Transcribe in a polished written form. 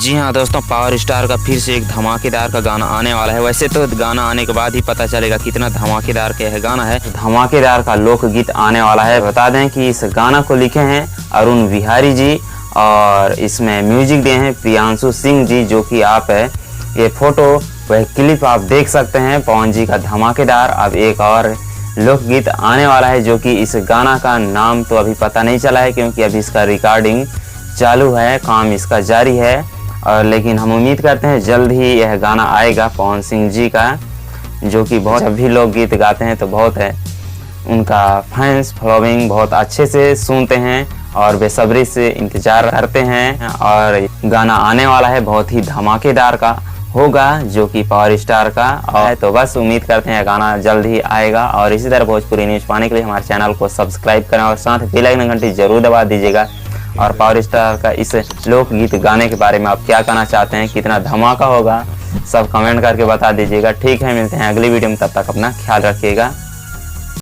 जी हाँ दोस्तों, power star का फिर से एक धमाकेदार का गाना आने वाला है। वैसे तो गाना आने के बाद ही पता चलेगा कितना धमाकेदार का यह गाना है। धमाकेदार का लोकगीत आने वाला है। बता दें कि इस गाना को लिखे हैं अरुण बिहारी जी और इसमें म्यूजिक दिए हैं प्रियांशु सिंह जी, जो कि आप ये फोटो वह क्लिप आप देख सकते हैं पवन जी का धमाकेदार। अब एक और लोकगीत आने वाला है, जो कि इस गाना का नाम तो अभी पता नहीं चला है, क्योंकि अभी इसका रिकॉर्डिंग चालू है, काम इसका जारी है। और लेकिन हम उम्मीद करते हैं जल्द ही यह गाना आएगा पवन सिंह जी का, जो कि बहुत जब भी लोग गीत गाते हैं तो बहुत है उनका फैंस फॉलोइंग बहुत अच्छे से सुनते हैं और बेसब्री से इंतजार करते हैं। और गाना आने वाला है, बहुत ही धमाकेदार का होगा, जो कि पावर स्टार का। और तो बस उम्मीद करते हैं गाना जल्द ही आएगा। और इसी तरह भोजपुरी न्यूज़ पाने के लिए हमारे चैनल को सब्सक्राइब करें और साथ बेल आइकन घंटी जरूर दबा दीजिएगा। और पावर स्टार का इस लोकगीत गाने के बारे में आप क्या कहना चाहते हैं, कितना धमाका होगा, सब कमेंट करके बता दीजिएगा। ठीक है, मिलते हैं अगली वीडियो में, तब तक अपना ख्याल रखिएगा।